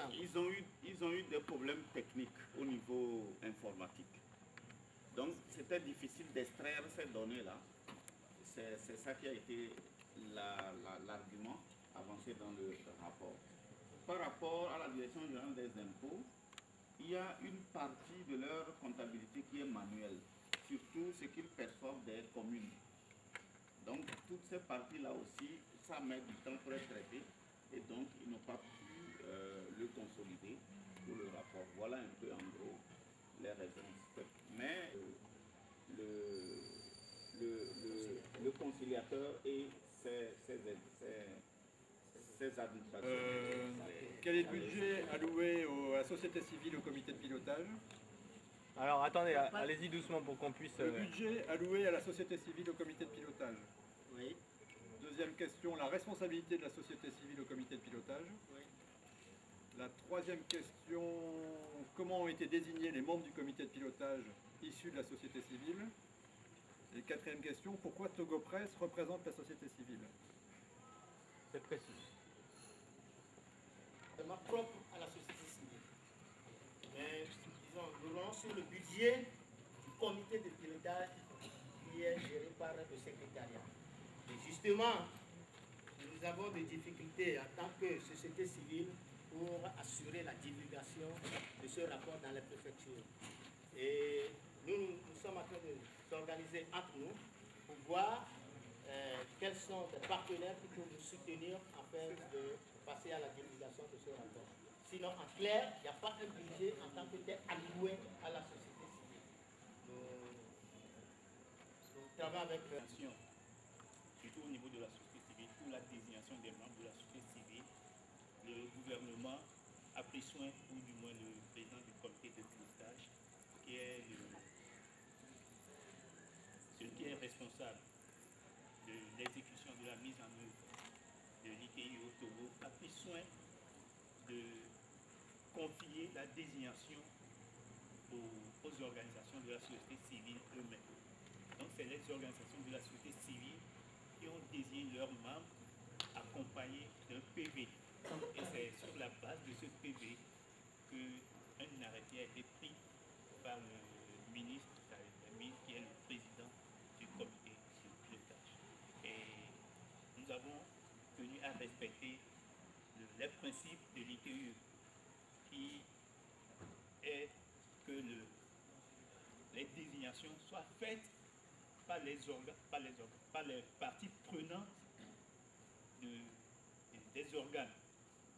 exemple? Ils ont eu des problèmes techniques au niveau informatique. Donc c'était difficile d'extraire ces données-là. C'est ça qui a été l'argument avancé dans le rapport. Par rapport à la Direction générale des impôts, il y a une partie de leur comptabilité qui est manuelle, surtout ce qu'ils perçoivent des communes. Donc toutes ces parties-là aussi, ça met du temps pour être traité et donc ils n'ont pas pu le consolider pour le rapport. Voilà un peu en gros les raisons. Mais le conciliateur et ses administrations. Quel est le budget alloué à la société civile au comité de pilotage? Alors attendez, allez-y doucement pour qu'on puisse... Le budget alloué à la société civile au comité de pilotage. Oui. Deuxième question, la responsabilité de la société civile au comité de pilotage. Oui. La troisième question, comment ont été désignés les membres du comité de pilotage issus de la société civile? Et quatrième question, pourquoi Togo Press représente la société civile? C'est précis. Propre à la société civile. Mais disons, nous allons sur le budget du comité de pilotage qui est géré par le secrétariat. Et justement, nous avons des difficultés en tant que société civile pour assurer la divulgation de ce rapport dans les préfectures. Et nous sommes en train de s'organiser entre nous pour voir quels sont les partenaires qui peuvent nous soutenir afin de passer à la divulgation de ce rapport. Sinon, en clair, il n'y a pas un budget en tant que tel alloué à la société civile. Nous travaillons avec... Surtout au niveau de la société civile, pour la désignation des membres de la société civile, le gouvernement a pris soin, ou du moins le président du comité de pilotage, qui est celui qui est responsable de l'exécution de la mise en œuvre de l'ITI au Togo, a pris soin de confier la désignation aux organisations de la société civile eux-mêmes. Donc c'est les organisations de la société civile qui ont désigné leurs membres accompagnés d'un PV. Et c'est sur la base de ce PV qu'un arrêté a été pris par le ministre qui est le président du comité de pilotage. Et nous avons tenu à respecter les principes de l'ITE qui est que les désignations soient faites par les parties prenantes des organes.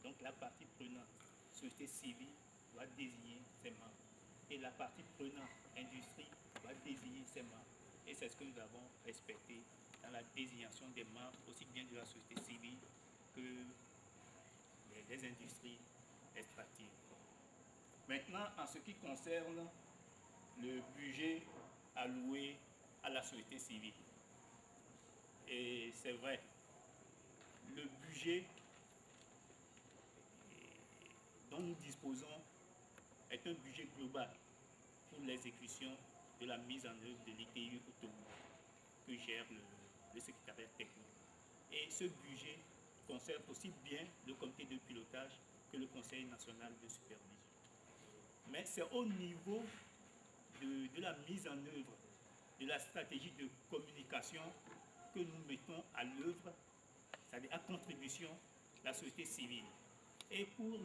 Donc la partie prenante, société civile, doit désigner ses membres. Et la partie prenante, industrie, doit désigner ses membres. Et c'est ce que nous avons respecté dans la désignation des membres, aussi bien de la société civile que des industries extractives. Maintenant, en ce qui concerne le budget alloué à la société civile. Et c'est vrai, le budget dont nous disposons est un budget global pour l'exécution de la mise en œuvre de l'ITI au Togo que gère le secrétariat technique. Et ce budget concerne aussi bien le comité de pilotage que le Conseil national de supervision. Mais c'est au niveau de la mise en œuvre de la stratégie de communication que nous mettons à l'œuvre, c'est-à-dire à contribution la société civile. Et pour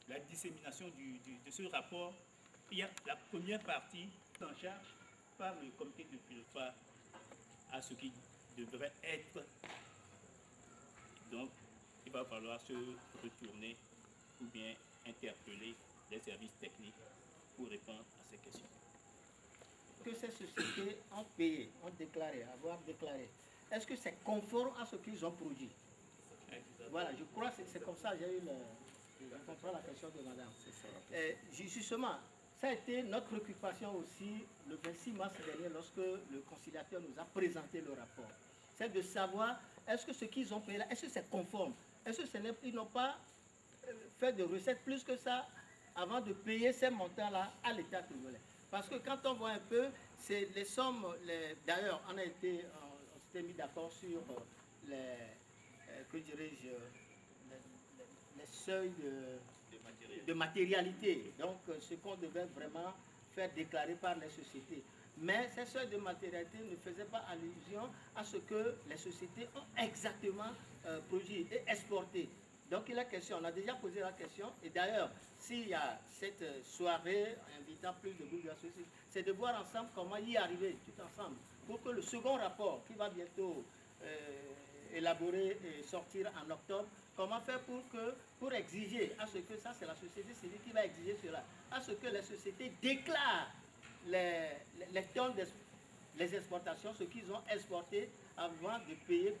la dissémination de ce rapport, il y a la première partie en charge par le comité de pilotage à ce qui devrait être. Donc, il va falloir se retourner ou bien interpeller les services techniques pour répondre à ces questions. Que ces sociétés ont payé, ont déclaré, avoir déclaré, est-ce que c'est conforme à ce qu'ils ont produit? Voilà, je crois que c'est comme ça que j'ai eu je comprends la question de madame. Justement, ça a été notre préoccupation aussi le 26 mars dernier lorsque le conciliateur nous a présenté le rapport. C'est de savoir, est-ce que ce qu'ils ont payé là, est-ce que c'est conforme? Est-ce qu'ils n'ont pas fait de recettes plus que ça avant de payer ces montants-là à l'État togolais? Parce que quand on voit un peu, c'est les sommes, d'ailleurs, on s'était mis d'accord sur les les seuils de matérialité. Donc, ce qu'on devait vraiment faire déclarer par les sociétés. Mais ces seuils de matérialité ne faisaient pas allusion à ce que les sociétés ont exactement produit et exporté. Donc, il est question, on a déjà posé la question, et d'ailleurs, s'il y a cette soirée invitant plus de groupes de la société, c'est de voir ensemble comment y arriver, tout ensemble, pour que le second rapport, qui va bientôt élaborer et sortir en octobre, comment faire pour exiger à ce que, ça c'est la société civile qui va exiger cela, à ce que les sociétés déclarent les tonnes, les exportations, ce qu'ils ont exporté avant de payer.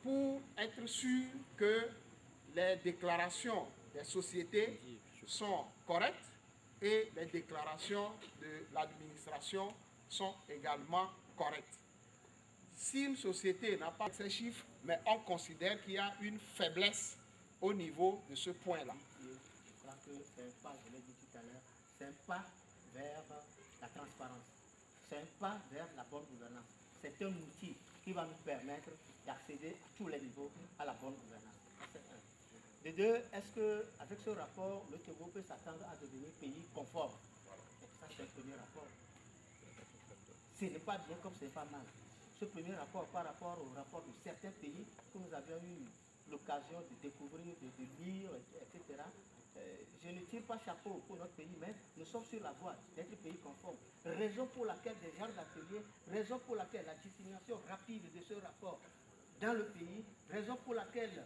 Pour être sûr que les déclarations des sociétés sont correctes et les déclarations de l'administration sont également correctes. Si une société n'a pas ces chiffres, mais on considère qu'il y a une faiblesse au niveau de ce point-là. Je crois que c'est un pas, je l'ai dit tout à l'heure, c'est un pas vers la transparence, c'est un pas vers la bonne gouvernance. C'est un outil qui va nous permettre d'accéder à tous les niveaux à la bonne gouvernance. C'est un. De deux, est-ce qu'avec ce rapport, le Togo peut s'attendre à devenir pays conforme? Ça, c'est le premier rapport. Ce n'est pas bien comme ce n'est pas mal. Ce premier rapport par rapport au rapport de certains pays que nous avions eu l'occasion de découvrir, de lire, etc. Je ne tire pas chapeau pour notre pays, mais nous sommes sur la voie d'être pays conforme. Raison pour laquelle des gens d'atelier, raison pour laquelle la dissémination rapide de ce rapport dans le pays, raison pour laquelle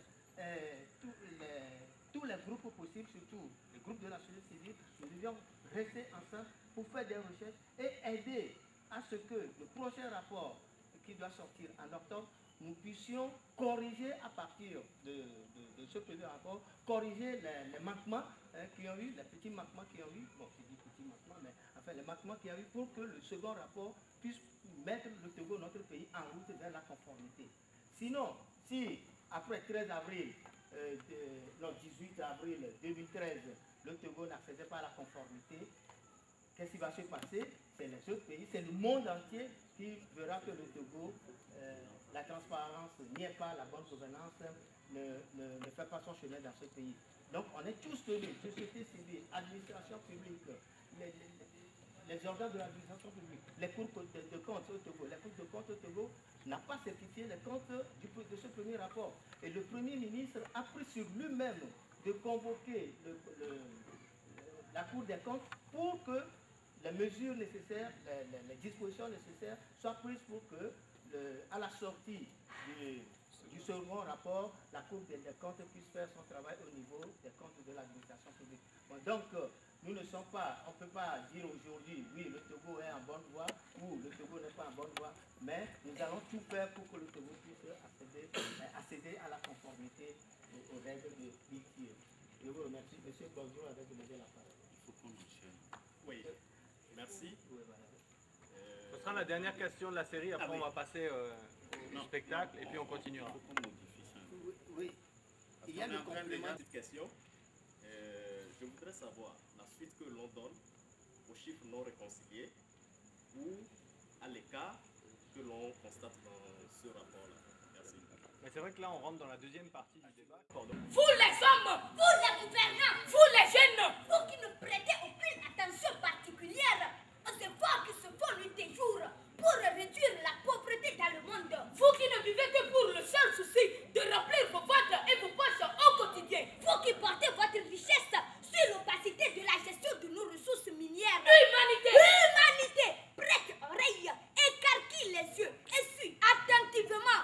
tous les groupes possibles, surtout les groupes de la société civile, nous devions rester ensemble pour faire des recherches et aider à ce que le prochain rapport qui doit sortir en octobre, nous puissions corriger à partir de ce premier rapport, corriger les manquements qui ont eu, les petits manquements qui ont eu, bon, je dis petits manquements, mais enfin les manquements qui ont eu pour que le second rapport puisse mettre le Togo, notre pays, en route vers la conformité. Sinon, si après 13 avril, 18 avril 2013, le Togo n'accédait pas à la conformité, qu'est-ce qui va se passer? C'est les autres pays, c'est le monde entier qui verra que le Togo, la transparence n'y est pas, la bonne gouvernance ne fait pas son chemin dans ce pays. Donc on est tous tenus, société civile, administration publique, les organes de l'administration publique, les cours de comptes au Togo. Les cours de comptes au Togo n'a pas certifié les comptes de ce premier rapport. Et le Premier ministre a pris sur lui-même de convoquer la Cour des comptes pour que les mesures nécessaires, les dispositions nécessaires soient prises pour que, à la sortie du second rapport, la Cour des comptes puisse faire son travail au niveau des comptes de l'administration publique. Bon, donc, nous ne sommes pas, on ne peut pas dire aujourd'hui, oui, le Togo est en bonne voie ou le Togo n'est pas en bonne voie, mais nous allons tout faire pour que le Togo puisse accéder à la conformité aux règles de l'ITIE. Je vous remercie. Monsieur Bonjour avait demandé la parole. Il faut qu'on enchaîne. Oui, merci. Oui, voilà. Ce sera la dernière question de la série, après on va passer au spectacle et puis on continuera. Il faut qu'on modifie ça. Oui. Il y a On est le en train de complément. cette question. Je voudrais savoir la suite que l'on donne aux chiffres non réconciliés ou à l'écart que l'on constate dans ce rapport-là. Merci. Mais c'est vrai que là on rentre dans la deuxième partie du débat. Pardon. Vous les hommes, vous les gouvernants, vous les jeunes, vous qui ne prêtez aucune attention particulière aux efforts qui se font nuit et jour pour réduire la pauvreté dans le monde. Vous qui ne vivez que pour le seul souci de remplir vos ventres et vos poches au quotidien. Vous qui portez votre richesse sur l'opacité de la gestion de nos ressources minières. Humanité! Humanité! Prête oreille, écarquille les yeux et suis attentivement.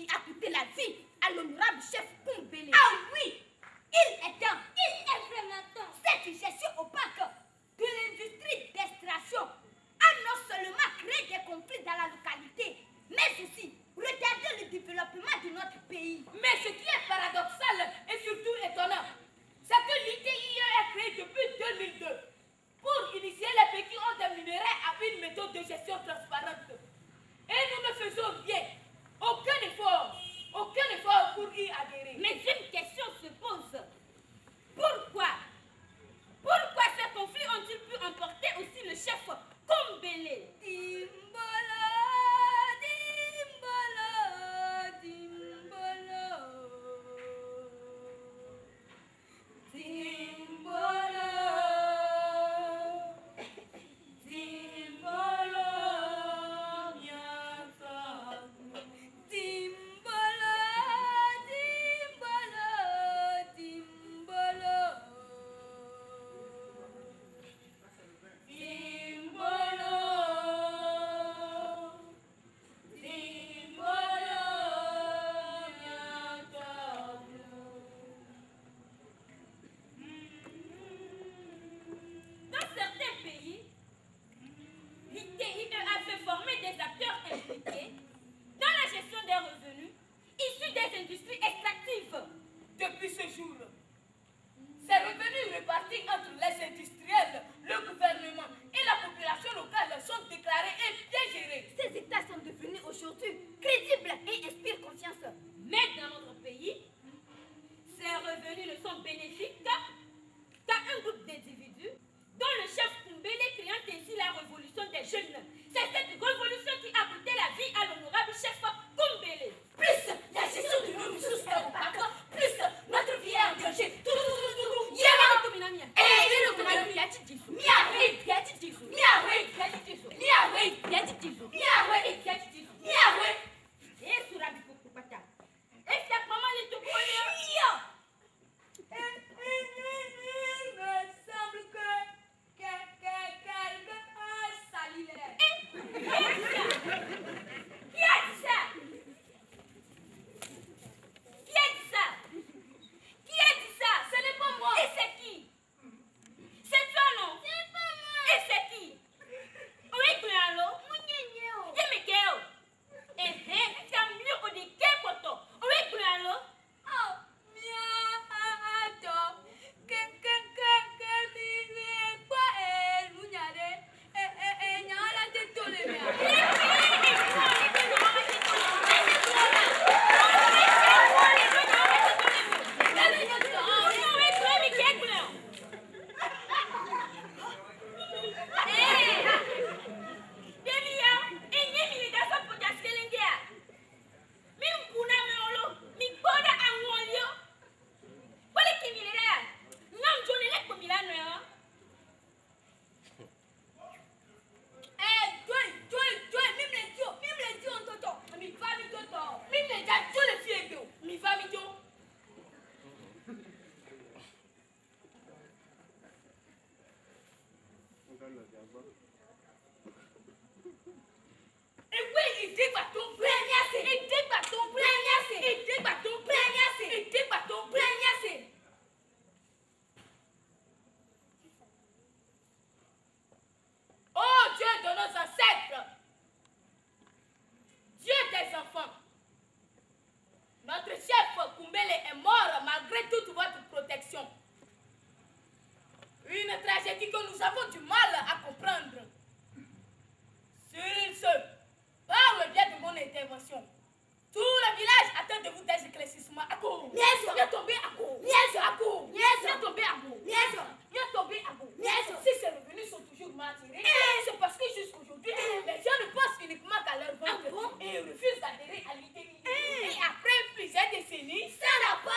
qui a coûté la vie à l'honorable chef Kumbele. Ah oui, il est temps, il est vraiment temps. Cette gestion opaque de l'industrie d'extraction a non seulement créé des conflits dans la localité, mais aussi retardé le développement de notre pays. Mais ce qui est paradoxal et surtout étonnant, c'est que l'ITIE est créé depuis 2002 pour initier les pays qui ont des minerais à une méthode de gestion transparente. Et nous ne faisons bien aucun effort pour y adhérer. Mais une question se pose. Pourquoi ces conflits ont-ils pu emporter aussi le chef Kumbele? Dimbolo, Dimbolo, Dimbolo, Dimbolo, Dimbolo, Nyata, Dimbolo, Dimbolo, Dimbolo. Dans certains pays, l'ITIE a fait former des acteurs impliqués dans la gestion des revenus issus des industries extractives. Depuis ce jour, ces revenus répartis entre les industriels, le gouvernement et la population locale sont déclarés et bien gérés. Ces États sont devenus aujourd'hui crédibles et inspirent confiance. Mais dans notre pays, ces revenus ne sont bénéfiques qu'à un groupe d'individus dont le chef Kumbele créant ainsi la révolution des jeunes. C'est cette révolution qui a coûté la vie à l'honorable chef Kumbele. Plus la gestion de nos ressources est opaque, plus notre vie est en danger. Oh Dieu de nos ancêtres, Dieu des enfants, notre chef Kumbele est mort malgré toute votre protection. Une tragédie que nous avons du mal à comprendre. Sur ce, par le biais de mon intervention, tout le village attend de vous des éclaircissements. À court. Viens tomber à court. À court. Viens tomber à court. Viens tomber à court. Si ces revenus sont toujours mal tirés, c'est parce que jusqu'aujourd'hui, les gens ne pensent uniquement qu'à leur ventre et refusent d'adhérer à l'ITIE. Et après plusieurs décennies, ça rapporte.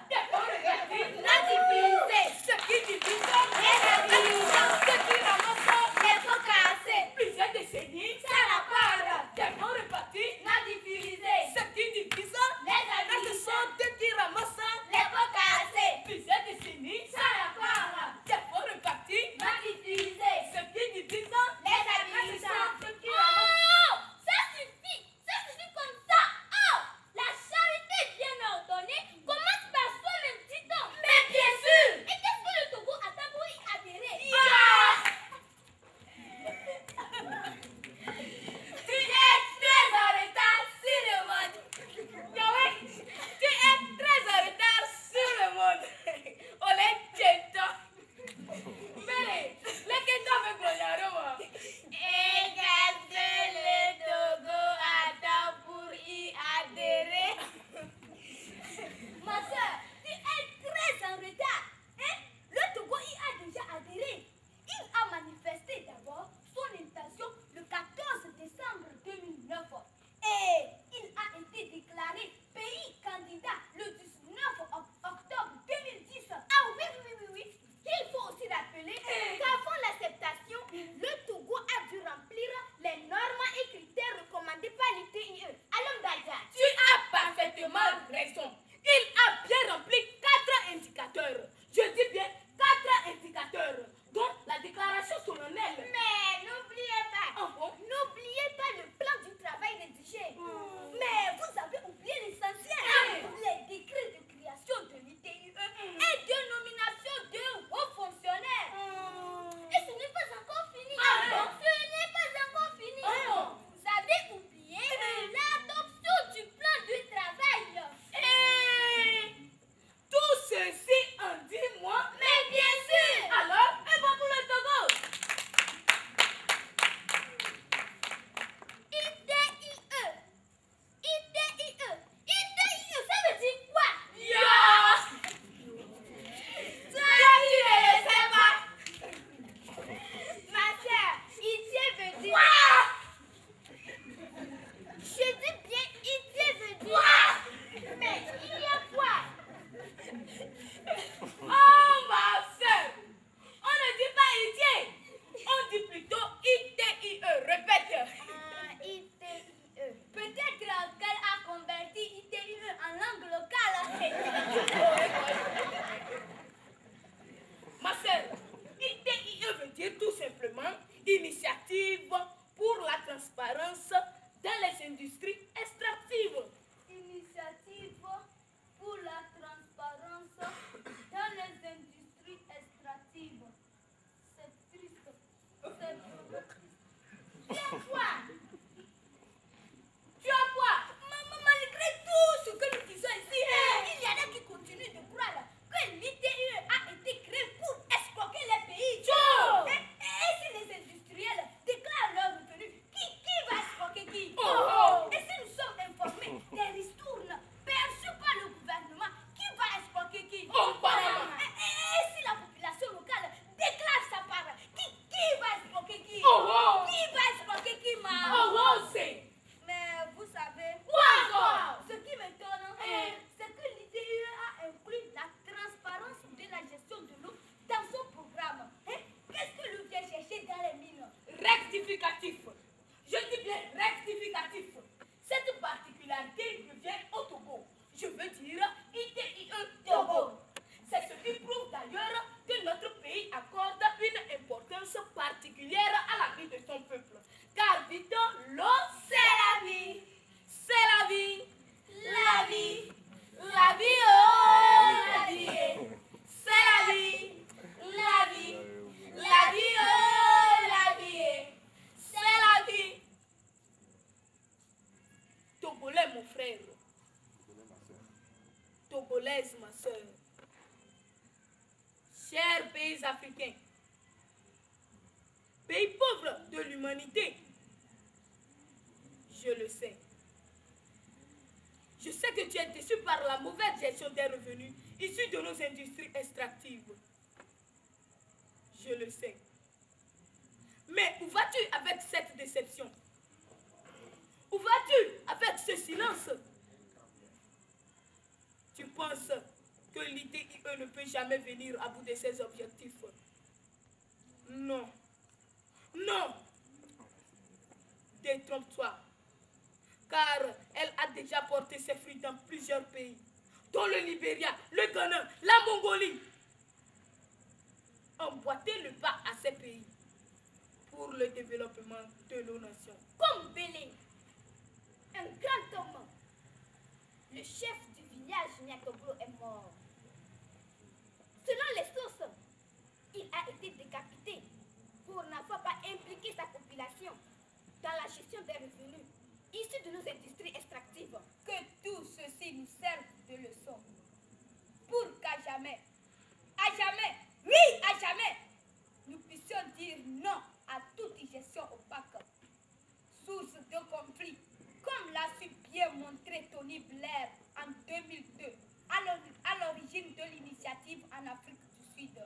La diviser. Ce qui divise, ce qui ramasse, les faut casser. Plusieurs décennies, ça rapporte. Des bons répartis, la diviser. Ce qui divise, les amis, ce sont ceux qui ramassent, les faut casser. frère. Togolaise, ma soeur. Chers pays africains, pays pauvres de l'humanité, je le sais. Je sais que tu es déçu par la mauvaise gestion des revenus issus de nos industries extractives. Je le sais. Mais où vas-tu avec cette déception? Où vas-tu avec ce silence? Tu penses que l'ITIE ne peut jamais venir à bout de ses objectifs? Non. Non. Détrompe-toi. Car elle a déjà porté ses fruits dans plusieurs pays, dont le Libéria, le Ghana, la Mongolie. Emboîtez le pas à ces pays pour le développement de nos nations. Comme Bélé, un grand homme, le chef du village Nyakobro est mort. Selon les sources, il a été décapité pour n'avoir pas impliqué sa population dans la gestion des revenus issus de nos industries extractives. Que tout ceci nous serve de leçon pour qu'à jamais, oui, à jamais, nous puissions dire non à toute gestion opaque, source de conflit, comme l'a su bien montrer Tony Blair en 2002, à l'origine de l'initiative en Afrique du Sud.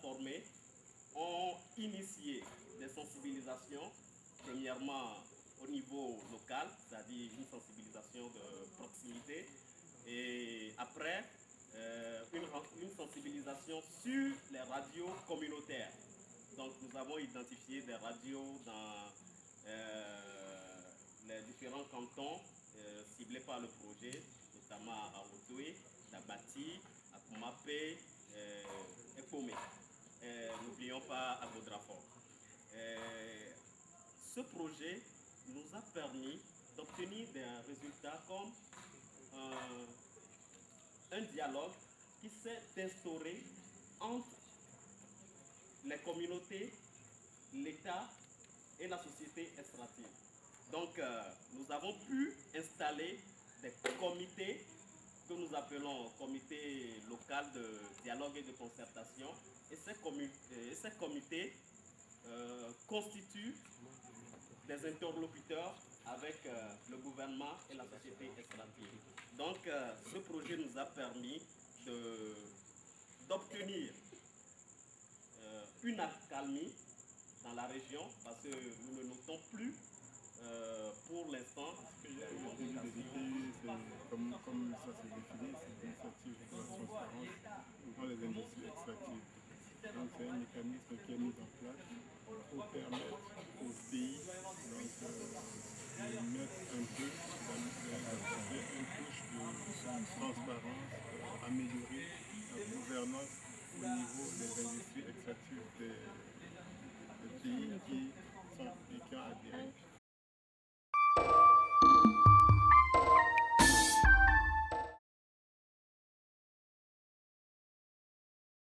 Formés ont initié des sensibilisations, premièrement au niveau local, c'est-à-dire une sensibilisation de proximité, et après une sensibilisation sur les radios communautaires. Donc nous avons identifié des radios dans les différents cantons ciblés par le projet, notamment à Otoé, Dabati, à Kumapé et Pomé. N'oublions pas Agodrafort. Ce projet nous a permis d'obtenir des résultats comme un dialogue qui s'est instauré entre les communautés, l'État et la société extractive. Donc, nous avons pu installer des comités que nous appelons comités locaux de dialogue et de concertation. Et ces comités constituent des interlocuteurs avec le gouvernement et la société extractive. Donc, ce projet nous a permis d'obtenir une accalmie dans la région parce que nous ne notons plus pour l'instant. Comme ça s'est défini, c'est une initiative pour la transparence dans les industries extractives. Donc c'est un mécanisme qui est mis en place pour permettre au pays de mettre un peu une couche de transparence, améliorer la gouvernance au niveau des industries extractives